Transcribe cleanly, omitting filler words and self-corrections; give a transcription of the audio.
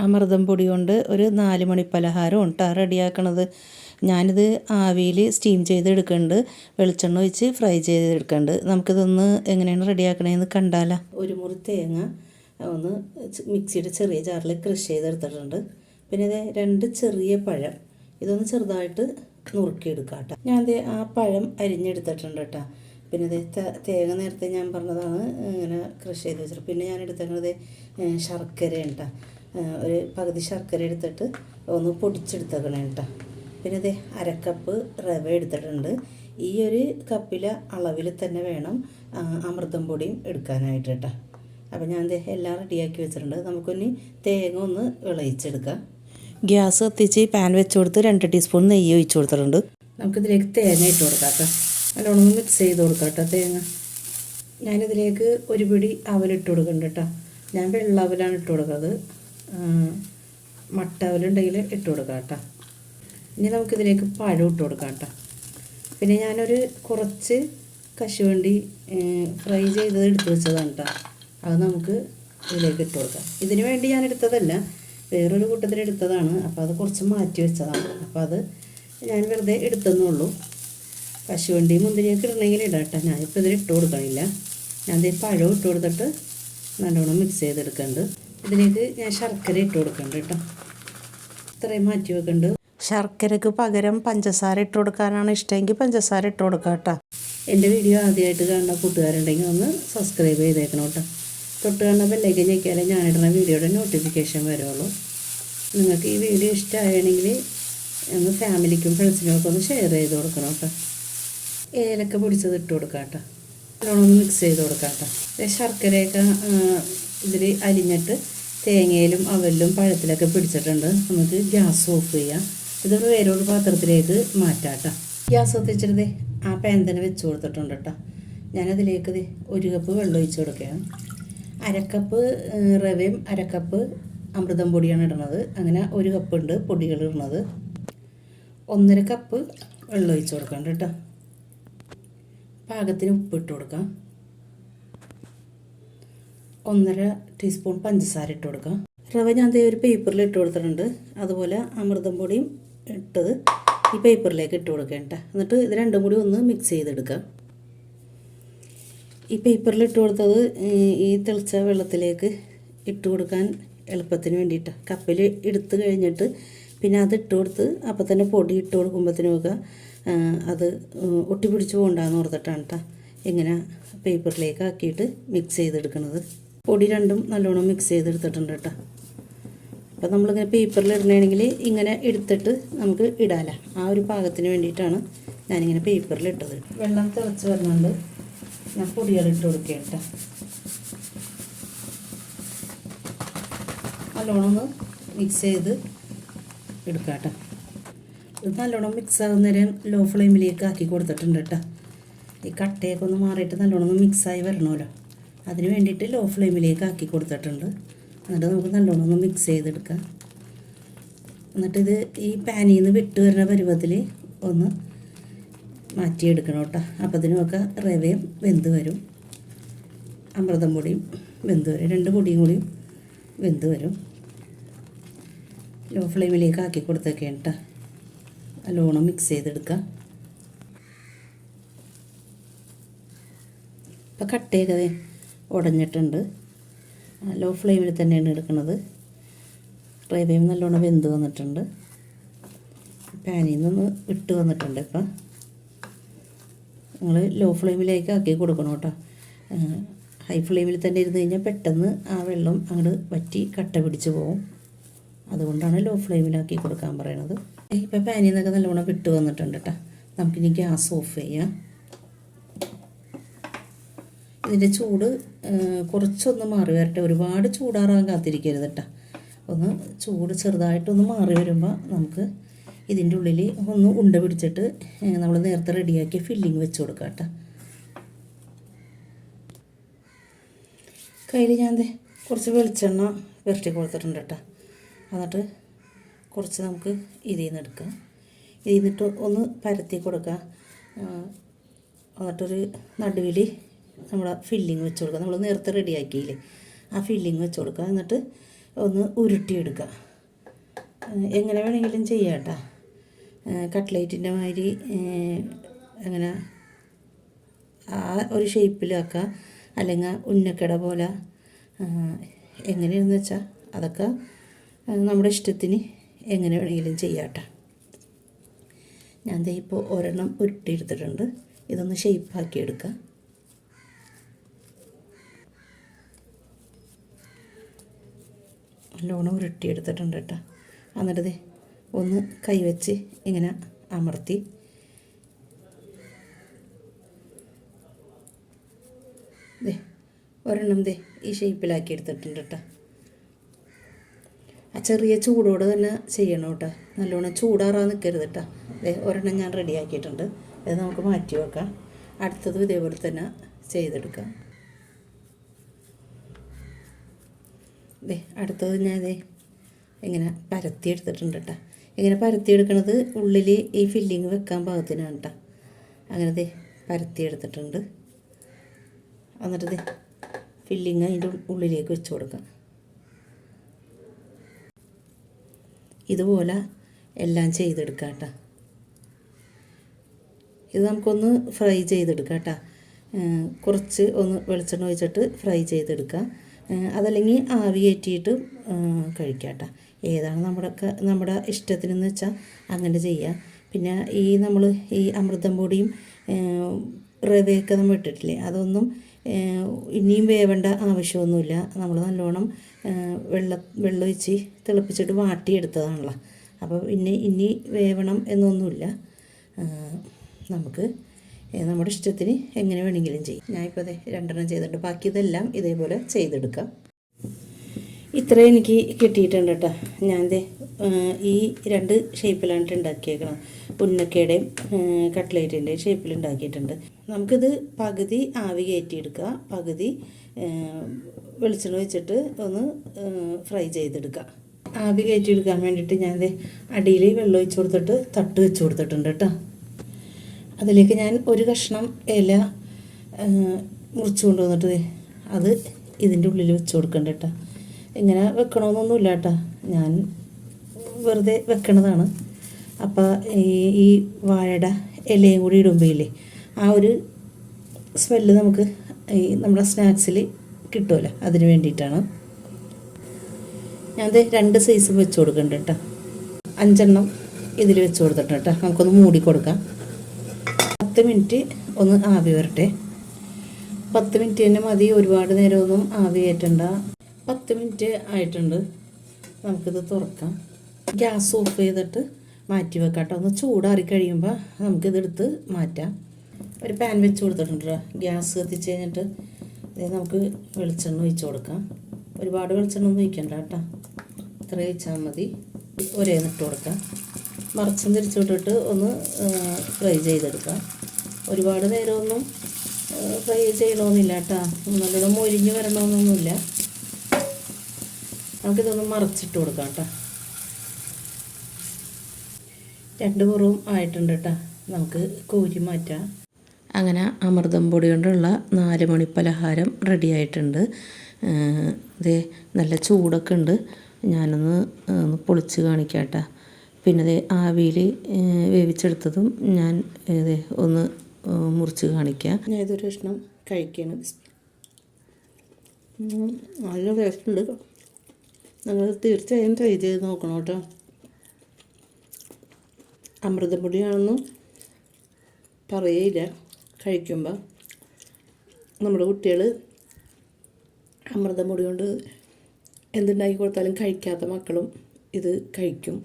അമൃതം പൊടി കൊണ്ട് ഒരു 4 മണി പലഹാരം റെഡിയാക്കണത്. ഞാനിത് ആവിയിൽ സ്റ്റീം ചെയ്തെടുക്കുന്നുണ്ട്, വെളിച്ചെണ്ണ ഒഴിച്ച് ഫ്രൈ ചെയ്തെടുക്കുന്നുണ്ട്. നമുക്കിതൊന്ന് എങ്ങനെയാണ് റെഡിയാക്കണതെന്ന് കണ്ടാലോ. ഒരു മുറി തേങ്ങ ഒന്ന് മിക്സിയുടെ ചെറിയ ജാറിൽ ക്രഷ് ചെയ്തെടുത്തിട്ടുണ്ട്. പിന്നെ ഇത് 2 ചെറിയ പഴം, ഇതൊന്ന് ചെറുതായിട്ട് നുറുക്കിയെടുക്കാം കേട്ടോ. ഞാൻ ആ പഴം അരിഞ്ഞെടുത്തിട്ടുണ്ട് കേട്ടോ. പിന്നെ ഇത് തേങ്ങ നേരത്തെ ഞാൻ പറഞ്ഞതാണ് ഇങ്ങനെ ക്രഷ് ചെയ്ത് വെച്ചിട്ട്. പിന്നെ ഞാൻ എടുത്തേക്കുന്നത് ശർക്കര കേട്ടോ. ഒരു പകുതി ശർക്കര എടുത്തിട്ട് ഒന്ന് പൊടിച്ചെടുത്തേക്കണേ കേട്ടോ. പിന്നെ ഇത് 1/2 കപ്പ് റവ എടുത്തിട്ടുണ്ട്. ഈ ഒരു കപ്പിലെ അളവിൽ തന്നെ വേണം അമൃതം പൊടിയും എടുക്കാനായിട്ട് കേട്ടോ. അപ്പോൾ ഞാൻ എല്ലാം റെഡിയാക്കി വെച്ചിട്ടുണ്ട്. നമുക്കൊന്ന് തേങ്ങ ഒന്ന് വിളയിച്ചെടുക്കാം. ഗ്യാസ് കത്തിച്ച് പാൻ വെച്ച് കൊടുത്ത് 2 ടീസ്പൂൺ നെയ്യ് ഒഴിച്ച് കൊടുത്തിട്ടുണ്ട്. നമുക്കിതിലേക്ക് തേങ്ങ ഇട്ട് കൊടുക്കാം കേട്ടോ. നല്ലോണം ഒന്ന് മിക്സ് ചെയ്ത് കൊടുക്കാം കേട്ടോ തേങ്ങ. ഞാനിതിലേക്ക് ഒരു പിടി അവലിട്ട് കൊടുക്കുന്നുണ്ട് കേട്ടോ. ഞാൻ വെള്ള അവലാണ് ഇട്ട് കൊടുക്കുന്നത്. മട്ട അവലുണ്ടെങ്കിൽ ഇട്ട് കൊടുക്കാം കേട്ടോ. ഇനി നമുക്കിതിലേക്ക് പഴം ഇട്ട് കൊടുക്കാം കേട്ടോ. പിന്നെ ഞാനൊരു കുറച്ച് കശുവണ്ടി ഫ്രൈ ചെയ്തത് എടുത്ത് വെച്ചതാണ് കേട്ടോ. അത് നമുക്ക് ഇതിലേക്ക് ഇട്ട് കൊടുക്കാം. ഇതിന് വേണ്ടി ഞാൻ എടുത്തതല്ല, വേറൊരു കൂട്ടത്തിൽ എടുത്തതാണ്. അപ്പോൾ അത് കുറച്ച് മാറ്റി വെച്ചതാണ്. അപ്പോൾ അത് ഞാൻ വെറുതെ എടുത്തെന്നുള്ളൂ. കശുവണ്ടി മുന്തിരിയൊക്കെ ഇടണമെങ്കിൽ ഇടാം കേട്ടോ. ഞാനിപ്പോൾ ഇതിൽ ഇട്ട് കൊടുക്കണില്ല. ഞാൻ പഴം ഇട്ട് കൊടുത്തിട്ട് നല്ലോണം മിക്സ് ചെയ്തെടുക്കുന്നുണ്ട്. ഇതിലേക്ക് ഞാൻ ശർക്കര ഇട്ട് കൊടുക്കുന്നുണ്ട് കേട്ടോ. ഇത്രയും മാറ്റി വെക്കുന്നുണ്ട്. ശർക്കരയ്ക്ക് പകരം പഞ്ചസാര ഇട്ട് കൊടുക്കാനാണ് ഇഷ്ടമെങ്കിൽ പഞ്ചസാര ഇട്ട് കൊടുക്കാം കേട്ടോ. എൻ്റെ വീഡിയോ ആദ്യമായിട്ട് കാണുന്ന കൂട്ടുകാരുണ്ടെങ്കിൽ ഒന്ന് സബ്സ്ക്രൈബ് ചെയ്തേക്കണം കേട്ടോ. തൊട്ട് കാണുന്ന ബെല്ലൈക്കൻ ഞെക്കിയാലേ ഞാനിടുന്ന വീഡിയോയുടെ നോട്ടിഫിക്കേഷൻ വരുള്ളൂ. നിങ്ങൾക്ക് ഈ വീഡിയോ ഇഷ്ടമാണെങ്കിൽ ഒന്ന് ഫാമിലിക്കും ഫ്രണ്ട്സിനും ഒക്കെ ഒന്ന് ഷെയർ ചെയ്ത് കൊടുക്കണം കേട്ടോ. ഏലക്ക പൊടിച്ചത് ഇട്ട് കൊടുക്കാം കേട്ടോ. നല്ലോണം ഒന്ന് മിക്സ് ചെയ്ത് കൊടുക്കാം കേട്ടോ. ശർക്കരയൊക്കെ ഇതിൽ അരിഞ്ഞിട്ട് തേങ്ങയിലും അവലിലും പഴത്തിലൊക്കെ പിടിച്ചിട്ടുണ്ട്. നമുക്ക് ഗ്യാസ് ഓഫ് ചെയ്യാം. ഇത് വേറൊരു പാത്രത്തിലേക്ക് മാറ്റാം കേട്ടോ. ഗ്യാസ് കത്തിച്ചിട്ട് ആ പാൻ തന്നെ വെച്ച് കൊടുത്തിട്ടുണ്ട് കേട്ടോ. ഞാനതിലേക്ക് 1 കപ്പ് വെള്ളം ഒഴിച്ച് കൊടുക്കുകയാണ്. 1/2 കപ്പ് റവയും 1/2 കപ്പ് അമൃതം പൊടിയാണ് ഇടുന്നത്. അങ്ങനെ 1 കപ്പ് ഉണ്ട് പൊടികൾ ഇടുന്നത്. 1.5 കപ്പ് വെള്ളം ഒഴിച്ച് കൊടുക്കണ്ട കേട്ടോ. പാകത്തിന് ഉപ്പ് ഇട്ട് കൊടുക്കാം. 1.5 ടീസ്പൂൺ പഞ്ചസാര ഇട്ട് കൊടുക്കാം. റവ ഞാൻ ഒരു പേപ്പറിൽ ഇട്ട് കൊടുത്തിട്ടുണ്ട്. അതുപോലെ അമൃതം പൊടിയും ഇട്ടത് ഈ പേപ്പറിലേക്ക് ഇട്ട് കൊടുക്കേണ്ട. എന്നിട്ട് ഇത് രണ്ടും കൂടി ഒന്ന് മിക്സ് ചെയ്തെടുക്കാം. ഈ പേപ്പറിൽ ഇട്ട് കൊടുത്തത് ഈ തിളച്ച വെള്ളത്തിലേക്ക് ഇട്ട് കൊടുക്കാൻ എളുപ്പത്തിന് വേണ്ടിയിട്ട് കപ്പിൽ എടുത്ത് കഴിഞ്ഞിട്ട് പിന്നെ അത് ഇട്ട് കൊടുത്ത് അപ്പം തന്നെ പൊടി ഇട്ട് കൊടുക്കുമ്പോഴത്തേനുമൊക്കെ അത് ഒട്ടിപ്പിടിച്ച് പോകണ്ടെന്ന് ഓർത്തിട്ടാണ് കേട്ടോ ഇങ്ങനെ പേപ്പറിലേക്ക് ആക്കിയിട്ട് മിക്സ് ചെയ്തെടുക്കുന്നത്. പൊടി രണ്ടും നല്ലോണം മിക്സ് ചെയ്തെടുത്തിട്ടുണ്ട് കേട്ടോ. അപ്പോൾ നമ്മളിങ്ങനെ പേപ്പറിൽ ഇടണമെങ്കിൽ ഇങ്ങനെ എടുത്തിട്ട് നമുക്ക് ഇടാമല്ലോ. ആ ഒരു പാകത്തിന് വേണ്ടിയിട്ടാണ് ഞാനിങ്ങനെ പേപ്പറിൽ ഇട്ടത്. വെള്ളം തിളച്ച് വരുന്നുണ്ട്. ഞാൻ പൊടികളിട്ട് കൊടുക്കുക കേട്ടോ. നല്ലോണം ഒന്ന് മിക്സ് ചെയ്ത് എടുക്കാം കേട്ടോ. ഇത് നല്ലോണം മിക്സ് ആകുന്നേരം ലോ ഫ്ലെയിമിലേക്ക് ആക്കി കൊടുത്തിട്ടുണ്ട് കേട്ടോ. ഈ കട്ടയൊക്കെ ഒന്ന് മാറിയിട്ട് നല്ലോണം ഒന്ന് മിക്സായി വരണമല്ലോ, അതിന് വേണ്ടിയിട്ട് ലോ ഫ്ലെയിമിലേക്ക് ആക്കി കൊടുത്തിട്ടുണ്ട്. എന്നിട്ട് നമുക്ക് നല്ലോണം ഒന്ന് മിക്സ് ചെയ്തെടുക്കാം. എന്നിട്ടിത് ഈ പാനിൽ നിന്ന് വിട്ട് വരുന്ന പരുവത്തിൽ ഒന്ന് മാറ്റിയെടുക്കണം കേട്ടോ. അപ്പോൾ ഇതിനൊക്കെ റവയും വെന്ത് വരും, അമൃതം പൊടിയും വെന്ത് വരും, 2 പൊടിയും കൂടിയും വെന്ത് വരും. ലോ ഫ്ലെയിമിലേക്ക് ആക്കി കൊടുത്തേക്കാണ് കേട്ടോ. നല്ലോണം മിക്സ് ചെയ്തെടുക്കാം. ഇപ്പോൾ കട്ടയൊക്കെ ഉടഞ്ഞിട്ടുണ്ട്. ലോ ഫ്ലെയിമിൽ തന്നെയാണ് എടുക്കുന്നത്. റവയും നല്ലോണം വെന്ത് വന്നിട്ടുണ്ട്. പാനിൽ നിന്നൊന്ന് വിട്ട് വന്നിട്ടുണ്ട്. ഇപ്പം നിങ്ങൾ ലോ ഫ്ലെയിമിലേക്ക് ആക്കി കൊടുക്കണം കേട്ടോ. ഹൈ ഫ്ലെയിമിൽ തന്നെ ഇരുന്ന് കഴിഞ്ഞാൽ പെട്ടെന്ന് ആ വെള്ളം അങ്ങോട്ട് വറ്റി കട്ട പിടിച്ച് പോകും. അതുകൊണ്ടാണ് ലോ ഫ്ലെയിമിലാക്കി കൊടുക്കാൻ പറയണത്. ഇപ്പം പാനിൽ നിന്നൊക്കെ നല്ലോണം വിട്ട് വന്നിട്ടുണ്ട് കേട്ടോ. നമുക്കിനി ഗ്യാസ് ഓഫ് ചെയ്യാം. ഇതിൻ്റെ ചൂട് കുറച്ചൊന്ന് മാറി വരട്ടെ. ഒരുപാട് ചൂടാറാൻ കാത്തിരിക്കരുത് കേട്ടോ. ഒന്ന് ചൂട് ചെറുതായിട്ടൊന്ന് മാറി വരുമ്പോൾ നമുക്ക് ഇതിൻ്റെ ഉള്ളിൽ ഒന്ന് ഉണ്ട പിടിച്ചിട്ട് നമ്മൾ നേരത്തെ റെഡിയാക്കിയ ഫില്ലിങ് വെച്ച് കൊടുക്കാം കേട്ടോ. കയ്യിൽ ഞാൻ കുറച്ച് വെളിച്ചെണ്ണ പുരട്ടി കൊടുത്തിട്ടുണ്ട് കേട്ടോ. എന്നിട്ട് കുറച്ച് നമുക്ക് ഇതിൽ നിന്ന് എടുക്കാം. ഇതിൽ നിന്നിട്ട് ഒന്ന് പരത്തി കൊടുക്കാം. എന്നിട്ടൊരു നടുവിൽ നമ്മൾ ഫില്ലിങ് വെച്ച് കൊടുക്കുക. നമ്മൾ നേരത്തെ റെഡിയാക്കിയില്ലേ ആ ഫില്ലിങ് വെച്ച് കൊടുക്കുക. എന്നിട്ട് ഒന്ന് ഉരുട്ടിയെടുക്കുക. എങ്ങനെ വേണമെങ്കിലും ചെയ്യാം കേട്ടോ. കട്ട്ലേറ്റിൻ്റെ മാതിരി അങ്ങനെ ആ ഒരു ഷേപ്പിലാക്കുക, അല്ലെങ്കിൽ ഉന്നക്കട പോലെ എങ്ങനെയാണെന്ന് വെച്ചാൽ അതൊക്കെ നമ്മുടെ ഇഷ്ടത്തിന് എങ്ങനെ വേണമെങ്കിലും ചെയ്യാം കേട്ടോ. ഞാൻ ദേ ഇപ്പോൾ ഒരെണ്ണം ഉരുട്ടിയെടുത്തിട്ടുണ്ട്. ഇതൊന്ന് ഷേപ്പാക്കി എടുക്കുക. നല്ലോണം ഉരുട്ടിയെടുത്തിട്ടുണ്ട് കേട്ടോ. എന്നിട്ട് ദേ ഒന്ന് കൈവച്ച് ഇങ്ങനെ അമർത്തി ദേ ഒരെണ്ണം ദേ ഈ ഷേപ്പിലാക്കി എടുത്തിട്ടുണ്ട് കേട്ടോ. ആ ചെറിയ ചൂടോടെ തന്നെ ചെയ്യണം കേട്ടോ. നല്ലോണം ചൂടാറാൻ നിൽക്കരുത് കേട്ടോ. ദേ ഒരെണ്ണം ഞാൻ റെഡിയാക്കിയിട്ടുണ്ട്. ഇത് നമുക്ക് മാറ്റി വെക്കാം. അടുത്തതും ഇതേപോലെ തന്നെ ചെയ്തെടുക്കാം. ദേ അടുത്തത് ഞാൻ ഇങ്ങനെ പരത്തിയെടുത്തിട്ടുണ്ട് കേട്ടോ. ഇങ്ങനെ പരത്തിയെടുക്കണത് ഉള്ളിൽ ഈ ഫില്ലിങ് വെക്കാൻ പാകത്തിനാണ് കേട്ടോ. അങ്ങനെ ദേ പരത്തിയെടുത്തിട്ടുണ്ട്. എന്നിട്ട് ദേ ഫില്ലിങ് അതിൻ്റെ ഉള്ളിലേക്ക് വെച്ച് കൊടുക്കാം. ഇതുപോലെ എല്ലാം ചെയ്തെടുക്കാം കേട്ടോ. ഇത് നമുക്കൊന്ന് ഫ്രൈ ചെയ്തെടുക്കാം കേട്ടോ. കുറച്ച് ഒന്ന് വെളിച്ചെണ്ണ ഒഴിച്ചിട്ട് ഫ്രൈ ചെയ്തെടുക്കാം. അതല്ലെങ്കിൽ ആവി കയറ്റിയിട്ട് കഴിക്കാം കേട്ടോ. ഏതാണ് നമ്മുടെ ഇഷ്ടത്തിനെന്ന് വെച്ചാൽ അങ്ങനെ ചെയ്യാം. പിന്നെ നമ്മൾ ഈ അമൃതം പൊടിയും റവയൊക്കെ നമ്മൾ ഇട്ടിട്ടില്ലേ, അതൊന്നും ഇനിയും വേവേണ്ട ആവശ്യമൊന്നുമില്ല. നമ്മൾ നല്ലോണം വെള്ളം ഒഴിച്ച് തിളപ്പിച്ചിട്ട് വാട്ടിയെടുത്തതാണല്ലോ. അപ്പോൾ ഇനി വേവണം എന്നൊന്നുമില്ല. നമുക്ക് നമ്മുടെ ഇഷ്ടത്തിന് എങ്ങനെ വേണമെങ്കിലും ചെയ്യും. ഞാനിപ്പോൾ അതെ 2 ചെയ്തിട്ടുണ്ട്. ബാക്കി ഇതെല്ലാം ഇതേപോലെ ചെയ്തെടുക്കാം. ഇത്ര എനിക്ക് കിട്ടിയിട്ടുണ്ട് കേട്ടോ. ഞാൻ ഈ 2 ഷേപ്പിലാണ് ഉണ്ടാക്കിയേക്കണം. ഉന്നക്കയുടെയും കട്ട്ലേറ്റിൻ്റെയും ഷേപ്പിൽ ഉണ്ടാക്കിയിട്ടുണ്ട്. നമുക്കിത് പകുതി ആവി കയറ്റിയെടുക്കുക, പകുതി വെളിച്ചെണ്ണ വെച്ചിട്ട് ഒന്ന് ഫ്രൈ ചെയ്തെടുക്കുക. ആവി കയറ്റിയെടുക്കാൻ വേണ്ടിയിട്ട് ഞാൻ അടിയിൽ വെള്ളം ഒഴിച്ച് കൊടുത്തിട്ട് തട്ട് വെച്ച് കൊടുത്തിട്ടുണ്ട് കേട്ടോ. അതിലേക്ക് ഞാൻ ഒരു കഷ്ണം ഇല മുറിച്ച് കൊണ്ടുവന്നിട്ട് അത് ഇതിൻ്റെ ഉള്ളിൽ വെച്ച് കൊടുക്കണ്ട കേട്ടോ. ഇങ്ങനെ വെക്കണമെന്നൊന്നുമില്ല കേട്ടോ, ഞാൻ വെറുതെ വെക്കണതാണ്. അപ്പോൾ ഈ വാഴയുടെ ഇലയും കൂടി ഇടുമ്പോഴേ ആ ഒരു സ്മെല്ല് നമുക്ക് ഈ നമ്മുടെ സ്നാക്സിൽ കിട്ടുമല്ലോ, അതിന് വേണ്ടിയിട്ടാണ്. ഞാൻ 2 സൈസ് വെച്ച് കൊടുക്കുന്നുണ്ട് കേട്ടോ. 5 എണ്ണം ഇതിൽ വെച്ച് കൊടുത്തിട്ടുണ്ട് കേട്ടോ. നമുക്കൊന്ന് മൂടി കൊടുക്കാം. 10 മിനിറ്റ് ഒന്ന് ആവി വരട്ടെ. 10 മിനിറ്റ് തന്നെ മതി, ഒരുപാട് നേരമൊന്നും ആവി കയറ്റണ്ട. 10 മിനിറ്റ് ആയിട്ടുണ്ട്. നമുക്കിത് തുറക്കാം. ഗ്യാസ് ഓഫ് ചെയ്തിട്ട് മാറ്റി വെക്കാം കേട്ടോ. ഒന്ന് ചൂടാറി കഴിയുമ്പോൾ നമുക്കിതെടുത്ത് മാറ്റാം. ഒരു പാൻ വെച്ച് കൊടുത്തിട്ടുണ്ട്. ഗ്യാസ് കത്തിച്ച് കഴിഞ്ഞിട്ട് നമുക്ക് വെളിച്ചെണ്ണ ഒഴിച്ച് കൊടുക്കാം. ഒരുപാട് വെളിച്ചെണ്ണ ഒന്നും ഒഴിക്കണ്ട കേട്ടോ, ഇത്ര ഒഴിച്ചാൽ മതി. ഒരേന്നിട്ട് കൊടുക്കാം. മറിച്ചും തിരിച്ചിട്ടിട്ട് ഒന്ന് ഫ്രൈ ചെയ്തെടുക്കാം. ഒരുപാട് നേരമൊന്നും ഫ്രൈ ചെയ്യണമെന്നില്ല കേട്ടോ, നല്ലോണം മൊരിഞ്ഞ് വരണമെന്നൊന്നുമില്ല. നമുക്കിതൊന്ന് മറിച്ചിട്ട് കൊടുക്കാം കേട്ടോ. 2 പുറവും ആയിട്ടുണ്ട് കേട്ടോ. നമുക്ക് കോരി മാറ്റാം. അങ്ങനെ അമൃതം പൊടി കൊണ്ടുള്ള 4 മണി പലഹാരം റെഡി ആയിട്ടുണ്ട്. ഇത് നല്ല ചൂടൊക്കെ ഉണ്ട്. ഞാനൊന്ന് പൊളിച്ച് കാണിക്കാം കേട്ടോ. പിന്നെ ഇത് ആവിയിൽ വേവിച്ചെടുത്തതും ഞാൻ ഇത് ഒന്ന് മുറിച്ച് കാണിക്കാം. ഞാൻ ഇതൊരു കഷ്ണം കഴിക്കണം. നല്ല ടേസ്റ്റുണ്ട്. നിങ്ങൾ തീർച്ചയായും ട്രൈ ചെയ്ത് നോക്കണം കേട്ടോ. അമൃതപ്പൊടിയാണെന്നും പറയില്ല കഴിക്കുമ്പോൾ. നമ്മുടെ കുട്ടികൾ അമൃതപ്പൊടി കൊണ്ട് എന്തുണ്ടാക്കി കൊടുത്താലും കഴിക്കാത്ത മക്കളും ഇത് കഴിക്കും.